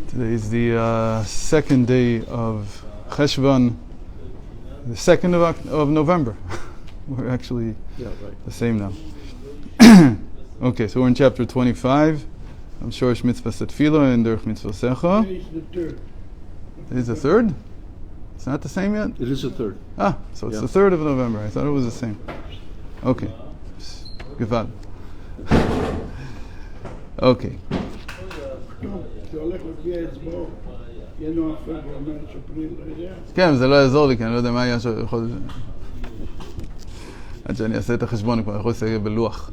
Today is the second day of Cheshvan, the 2nd of November. We're actually the same now. Okay, so we're in chapter 25. I'm Shorish Mitzvah Setfila and Derech Mitzvah Secha. Today's the third. It is the 3rd? It's not the same yet? It is the 3rd. Ah, so it's the 3rd of November. I thought it was the same. Okay. Gevad. Okay. זה הולך לפי האצבעות. ינואר, פברואר, מרץ, אפריל, לא יודע. כן, זה לא יעזור לי, כי אני לא יודע מה היה חודש. עד שאני אעשה את החשבון, כבר יכול להסתכל בלוח.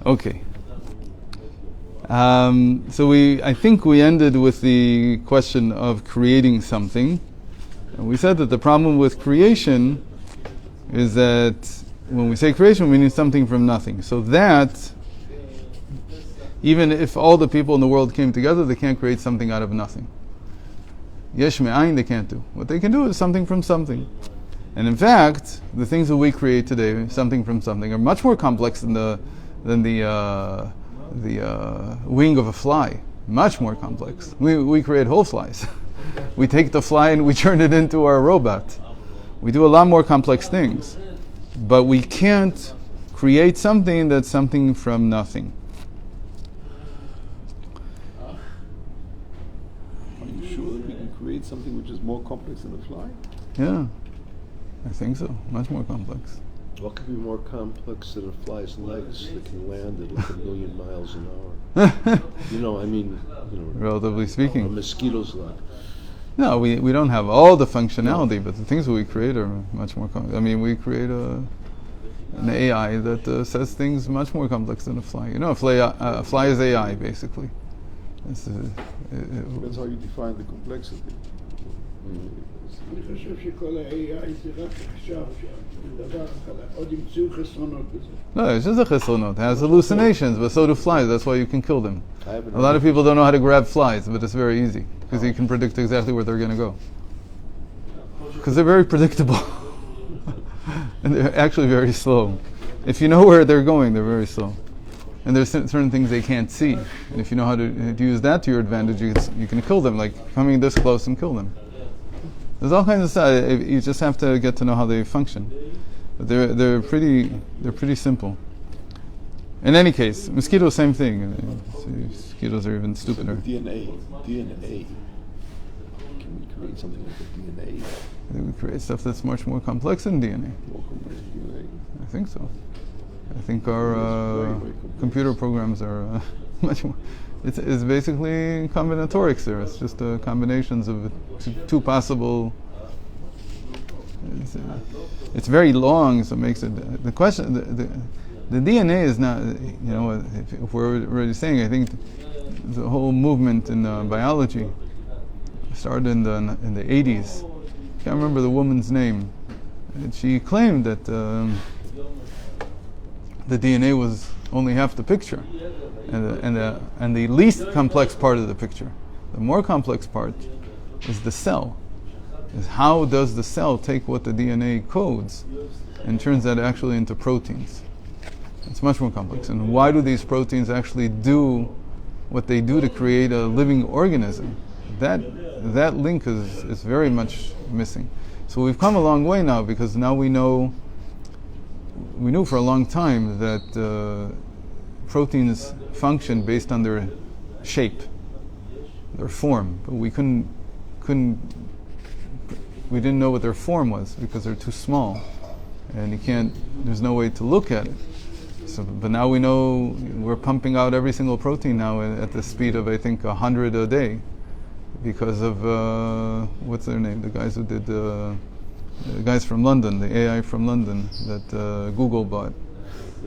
Okay. So I think we ended with the question of creating something. And we said that the problem with creation is that when we say creation, we mean something from nothing. So that, even if all the people in the world came together, they can't create something out of nothing. Yesh me'ayin, they can't do. What they can do is something from something. And in fact, the things that we create today, something from something, are much more complex than the wing of a fly. Much more complex. We create whole flies. We take the fly and we turn it into our robot. We do a lot more complex things. But we can't create something that's something from nothing. Are you sure that we can create something which is more complex than a fly? Yeah, I think so. Much more complex. What could be more complex than a fly's legs that can land at like 1,000,000 miles an hour? Relatively A speaking. mosquito's leg. No, we don't have all the functionality, but the things that we create are much more complex. I mean, we create an AI that says things much more complex than a fly. You know, a fly is AI, basically. Depends how you define the complexity. אני חושב שכל ה-AI זה רק עכשיו, שהדבר עוד ימצאו חסרונות בזה. No, it's just a chesronot. It has hallucinations, but so do flies. That's why you can kill them. A lot of people don't know how to grab flies, but it's very easy because you can predict exactly where they're going to go. Because they're very predictable. And they're actually very slow. If you know where they're going, they're very slow. And there's certain things they can't see. And if you know how to use that to your advantage, you can kill them, like coming this close and kill them. There's all kinds of stuff. You just have to get to know how they function. But they're pretty simple. In any case, mosquitoes, same thing. Mosquitoes are even stupider. DNA. Can we create something like a DNA? I think we create stuff that's much more complex than DNA. More complex than DNA. I think so. I think our computer programs are much more. It's basically combinatorics there. It's just combinations of two possible. It's very long, so it makes it. The question, the DNA is not. If we're already saying, I think the whole movement in biology started in the 80s. I can't remember the woman's name, and she claimed that the DNA was only half the picture. And the least complex part of the picture. The more complex part is the cell. Is how does the cell take what the DNA codes and turns that actually into proteins. It's much more complex. And why do these proteins actually do what they do to create a living organism? That link is very much missing. So we've come a long way now because now we knew for a long time that proteins function based on their shape, their form, but we didn't know what their form was because they're too small, and there's no way to look at it. So, but now we know we're pumping out every single protein now at the speed of I think 100 a day, because of what's their name? The guys who did the guys from London, the AI from London that Google bought.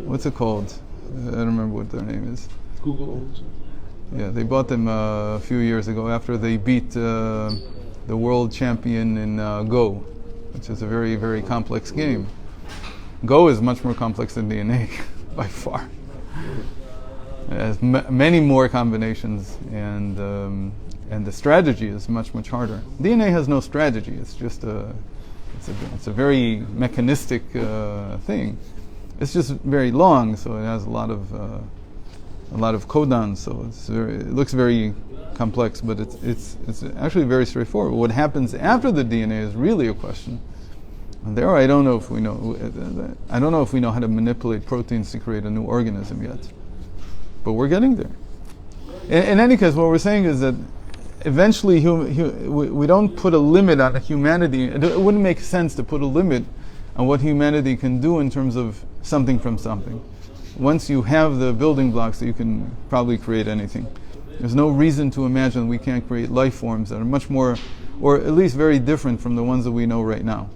What's it called? I don't remember what their name is. Google owns it. Yeah, they bought them a few years ago after they beat the world champion in Go, which is a very, very complex game. Go is much more complex than DNA, by far. It has many more combinations, and the strategy is much, much harder. DNA has no strategy. It's just it's a very mechanistic thing. It's just very long, so it has a lot of a lot of codons, so it looks very complex, but it's actually very straightforward. What happens after the DNA is really a question. And there, I don't know if we know. I don't know if we know how to manipulate proteins to create a new organism yet, but we're getting there. In any case, what we're saying is that eventually we don't put a limit on humanity. It wouldn't make sense to put a limit on what humanity can do in terms of something from something. Once you have the building blocks, you can probably create anything. There's no reason to imagine we can't create life forms that are much more, or at least very different from the ones that we know right now.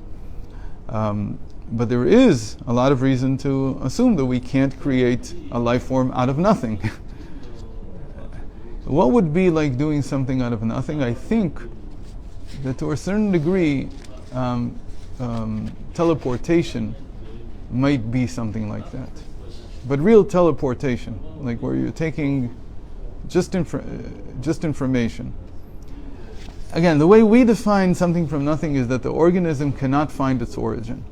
But there is a lot of reason to assume that we can't create a life form out of nothing. What would be like doing something out of nothing? I think that to a certain degree, teleportation might be something like that. But real teleportation, like where you're taking just information. Again, the way we define something from nothing is that the organism cannot find its origin.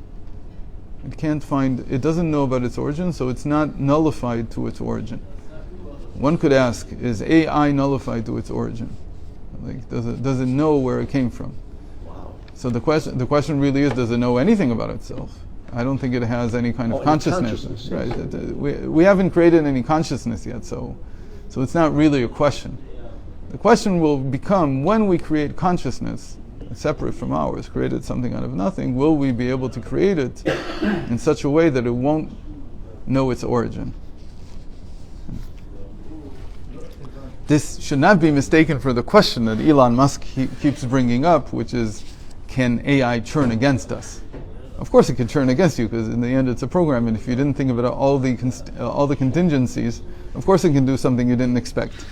It doesn't know about its origin, so it's not nullified to its origin. One could ask, is AI nullified to its origin? Like, does it know where it came from? Wow. So the question really is, does it know anything about itself? I don't think it has any kind of consciousness. Right? We haven't created any consciousness yet, so it's not really a question. The question will become, when we create consciousness, separate from ours, created something out of nothing, will we be able to create it in such a way that it won't know its origin? This should not be mistaken for the question that Elon Musk keeps bringing up, which is, can AI turn against us? Of course it can turn against you, because in the end it's a program, and if you didn't think about all the contingencies, of course it can do something you didn't expect.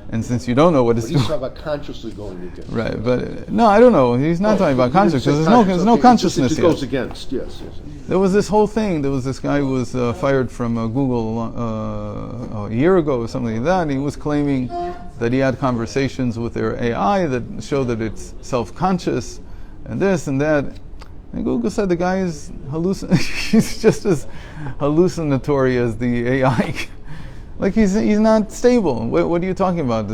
And since you don't know what it's doing... He's talking about consciously going against. Right, but no, I don't know. He's not talking about consciousness, because there's no consciousness yet. It goes against, yes. There was this whole thing. There was this guy who was fired from Google a year ago or something like that, and he was claiming that he had conversations with their AI that show that it's self-conscious, and this and that. And Google said the guy is he's just as hallucinatory as the AI. Like he's not stable. What are you talking about?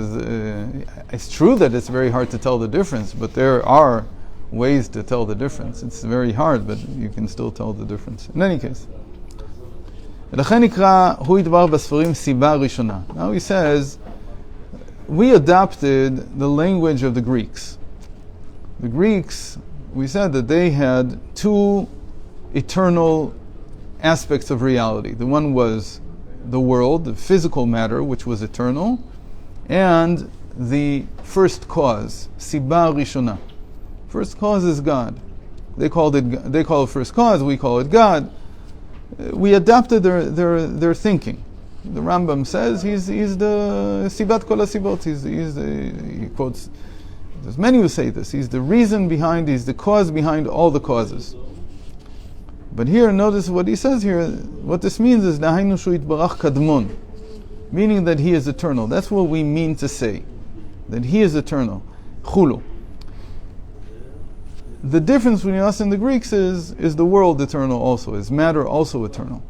It's true that it's very hard to tell the difference, but there are ways to tell the difference. It's very hard, but you can still tell the difference. In any case. Now he says, we adopted the language of the Greeks. The Greeks, we said that they had two eternal aspects of reality. The one was the world, the physical matter, which was eternal, and the first cause, Siba Rishona. First cause is God. They call it first cause, we call it God. We adopted their thinking. The Rambam says he's the Sibat Kol HaSibot. He quotes, there's many who say this, he's the reason behind, he's the cause behind all the causes. But here, notice what he says here. What this means is Dahainu Shu Yitbarach Kadmon, meaning that he is eternal. That's what we mean to say, that he is eternal. Chulu. The difference between us and the Greeks is the world eternal also, is matter also eternal.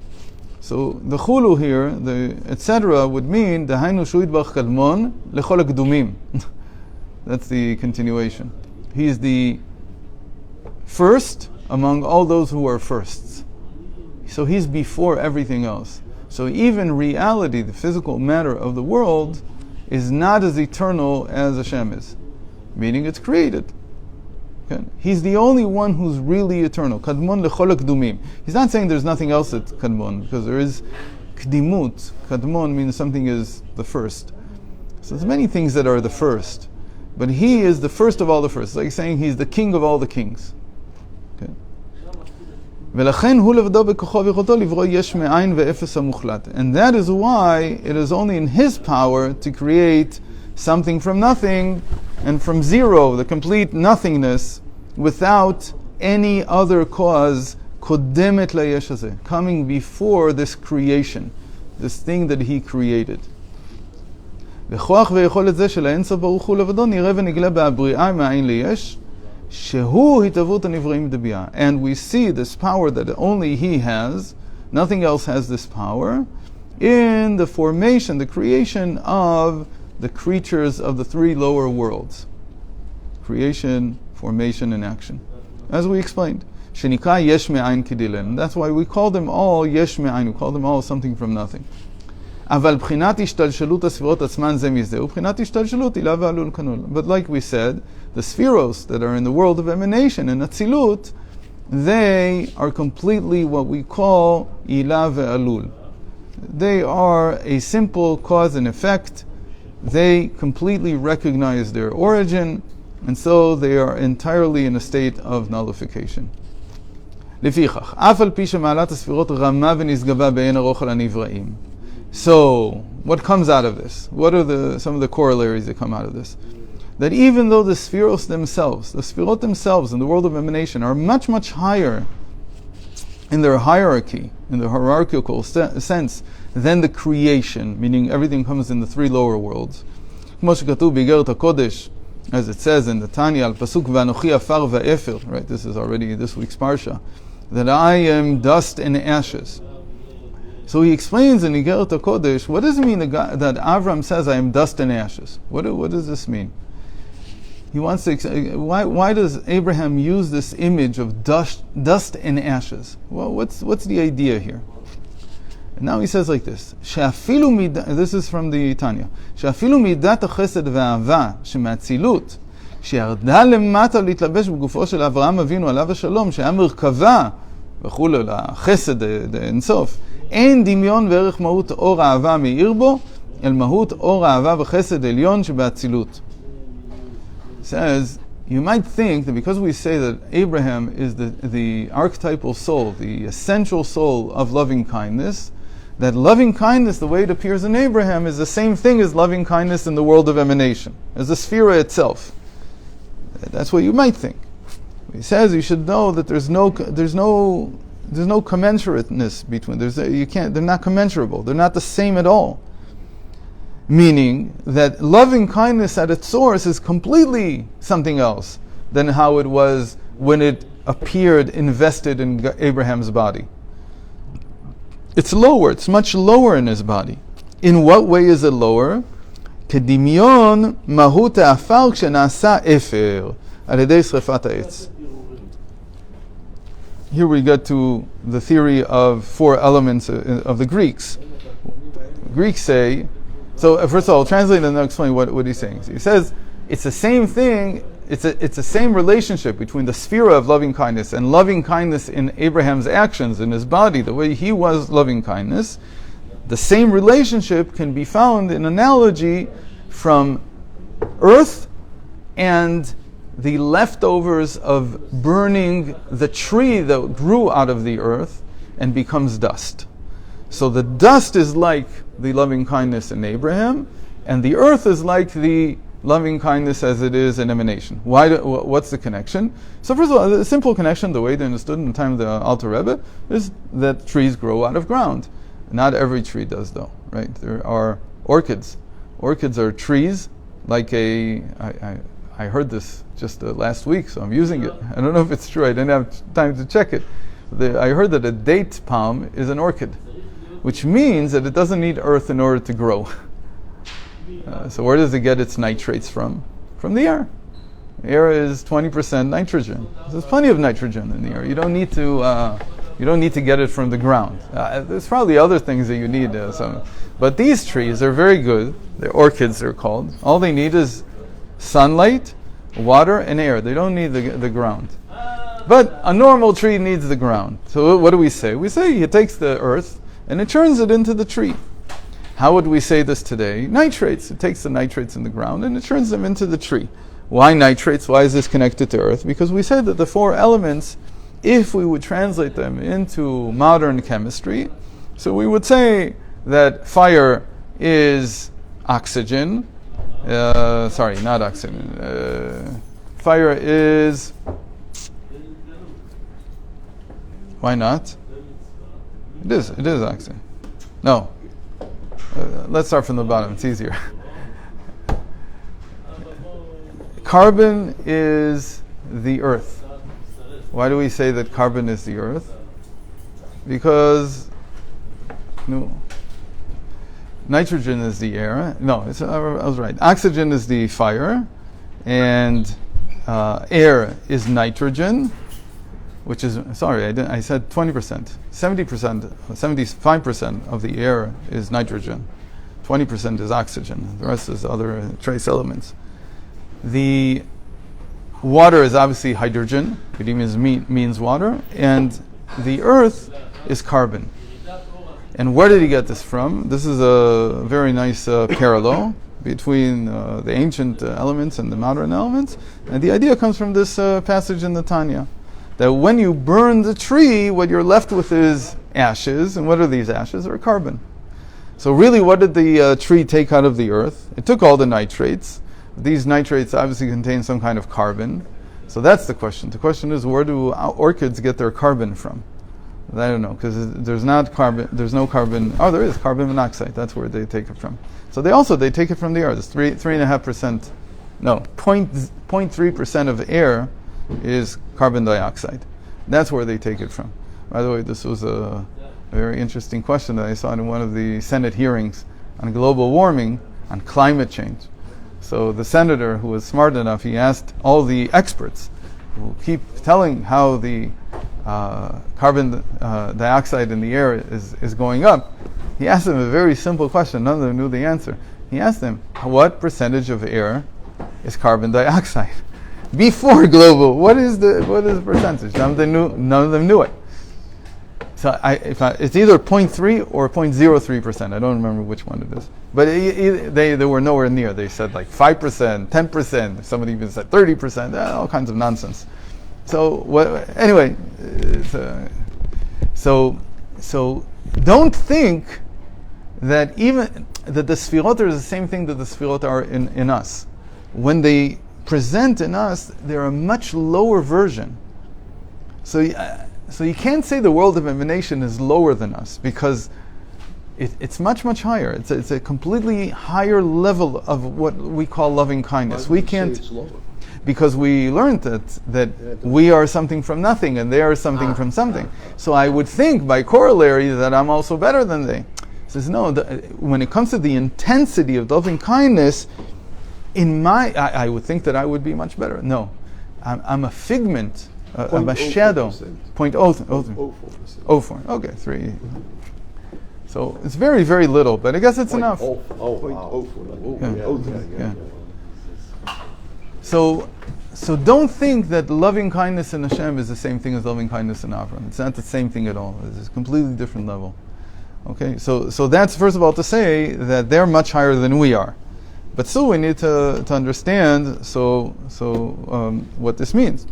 So the chulu here, the etc. would mean Dahainu Shu Yitbarach Kadmon lechol hakdumim. That's the continuation. He is the first among all those who are firsts. So he's before everything else. So even reality, the physical matter of the world, is not as eternal as Hashem is, meaning it's created. Okay? He's the only one who's really eternal. Kadmon lechol hakdumim. He's not saying there's nothing else that's kadmon, because there is kdimut. Kadmon means something is the first. So there's many things that are the first, but he is the first of all the first. It's like saying he's the king of all the kings. And that is why it is only in his power to create something from nothing and from zero, the complete nothingness, without any other cause coming before this creation, this thing that he created. And we see this power that only he has, nothing else has this power, in the formation, the creation of the creatures of the three lower worlds. Creation, formation, and action. As we explained. Shenika yesh me'ayin kidilen. That's why we call them all yesh me'ayin. We call them all something from nothing. אבל בחינת השתלשלות הספירות עצמן זה מזה, ובחינת השתלשלות הילה ועלול כנול. But like we said, the spheros that are in the world of emanation and atzilut, they are completely what we call hilah ve'alul. They are a simple cause and effect. They completely recognize their origin, and so they are entirely in a state of nullification. לפיכך, אף על פי שמעלת הספירות רמה ונשגבה באין ארוך על הנבראים. So, what comes out of this? What are some of the corollaries that come out of this? That even though the spheros themselves, the spherot themselves in the world of emanation are much, much higher in their hierarchy, in the hierarchical sense, than the creation, meaning everything comes in the three lower worlds. כמו שכתוב באיגרת הקודש, as it says in the Tanya, al pasuk v'anochi afar va'efer, right, this is already this week's parsha, that I am dust and ashes. So he explains in Igeret HaKodesh, what does it mean that Avram says, I am dust and ashes? What does this mean? He wants to why does Abraham use this image of dust and ashes? Well, what's the idea here? And now he says like this, this is from the Tanya, שאפילו מידת החסד והאהבה שמהצילות, שירדה למטה להתלבש בגופו של אברהם אבינו עליו השלום, שהיה מרכבה וכו' לחסד אינסוף, אין דמיון וערך מהות אור האהבה מאיר בו, אל מהות אור האהבה וחסד עליון שבאצילות. Says, you might think that because we say that Abraham is the archetypal soul, the essential soul of loving kindness, that loving kindness, the way it appears in Abraham, is the same thing as loving kindness in the world of emanation, as the sphere itself. That's what you might think. He says you should know that there's no commensurateness between. They're not commensurable. They're not the same at all. Meaning that loving kindness at its source is completely something else than how it was when it appeared invested in Abraham's body. It's lower. It's much lower in his body. In what way is it lower? כדמיון מהות האפר כשנעשה אפר על ידי שרפת העץ. Here we get to the theory of four elements of the Greeks. Greeks say, so first of all, I'll translate and then I'll explain what he's saying. So he says, it's the same thing, it's the same relationship between the sphere of loving kindness and loving kindness in Abraham's actions, in his body, the way he was loving kindness. The same relationship can be found in analogy from earth and the leftovers of burning the tree that grew out of the earth and becomes dust. So the dust is like the loving kindness in Abraham, and the earth is like the loving kindness as it is in emanation. What's the connection? So first of all, the simple connection, the way they understood in the time of the Alter Rebbe, is that trees grow out of ground. Not every tree does though, right? There are orchids. Orchids are trees like I heard this just last week, so I'm using it. I don't know if it's true. I didn't have time to check it. I heard that a date palm is an orchid, which means that it doesn't need earth in order to grow. So where does it get its nitrates from? From the air. The air is 20% nitrogen. There's plenty of nitrogen in the air. You don't need to get it from the ground. There's probably other things that you need. But these trees are very good. They're orchids, they're called. All they need is sunlight, water, and air. They don't need the ground. But a normal tree needs the ground. So what do we say? We say it takes the earth and it turns it into the tree. How would we say this today? Nitrates. It takes the nitrates in the ground and it turns them into the tree. Why nitrates? Why is this connected to earth? Because we said that the four elements, if we would translate them into modern chemistry, so we would say that fire is oxygen. Sorry, not oxygen. Fire is... Why not? It is oxygen. No. Let's start from the bottom. It's easier. Carbon is the earth. Why do we say that carbon is the earth? Because nitrogen is the air. No, I was right. Oxygen is the fire, and air is nitrogen, which is, sorry, I said 20%. 70%, 75% of the air is nitrogen. 20% is oxygen. The rest is other trace elements. The water is obviously hydrogen. It means water. And the earth is carbon. And where did he get this from? This is a very nice parallel between the ancient elements and the modern elements. And the idea comes from this passage in the Tanya, that when you burn the tree, what you're left with is ashes. And what are these ashes? They're carbon. So really, what did the tree take out of the earth? It took all the nitrates. These nitrates obviously contain some kind of carbon. So that's the question. The question is, where do orchids get their carbon from? I don't know, because there's no carbon. Oh, there is carbon monoxide. That's where they take it from. So they take it from the air. It's 3.5%. No, 0.3% of air is carbon dioxide. That's where they take it from. By the way, this was a very interesting question that I saw in one of the Senate hearings on global warming, on climate change. So the senator, who was smart enough, he asked all the experts who keep telling how the carbon dioxide in the air is going up. He asked them a very simple question. None of them knew the answer. He asked them, what percentage of air is carbon dioxide? Before global, what is the percentage? None of them knew it. So it's either 0.3 or 0.03%. I don't remember which one it is. But they were nowhere near. They said like 5%, 10%. Somebody even said 30%. All kinds of nonsense. So anyway, so don't think that that the sfirot are the same thing that the sfirot are in us. When they present in us, they're a much lower version. So you can't say the world of emanation is lower than us, because it's much, much higher. It's a completely higher level of what we call loving kindness. We can't, it's lower? because we learned that we are something from nothing and they are something from something. So I would think by corollary that I'm also better than they. He says, no, when it comes to the intensity of loving kindness, I would think that I would be much better. No, I'm a figment, I'm a shadow. 0.04. Okay, 3. So it's very, very little, but I guess it's enough. Yeah. So don't think that loving kindness in Hashem is the same thing as loving kindness in Avram. It's not the same thing at all. It's a completely different level. Okay, so that's first of all to say that they're much higher than we are. But still we need to understand what this means.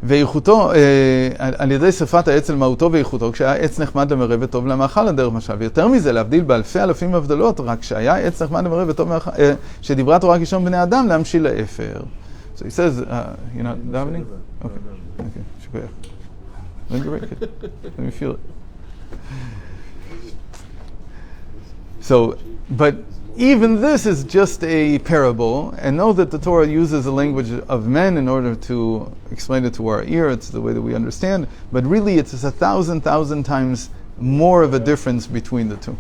ואיכותו, על ידי שפת העץ אל מהותו ואיכותו, כשהיה עץ נחמד למראה וטוב למאכל הדרך משל. ויותר מזה, להבדיל באלפי אלפים הבדלות, רק כשהיה עץ נחמד למראה וטוב למאכל, שדיברה תורה כישרון בני אדם, להמשיל לאפר. So he says, you're not davening? Okay, שכוח. Let me feel it. So, but even this is just a parable, and know that the Torah uses the language of men in order to explain it to our ear. It's the way that we understand, but really it's 1,000 times more of a difference between the two.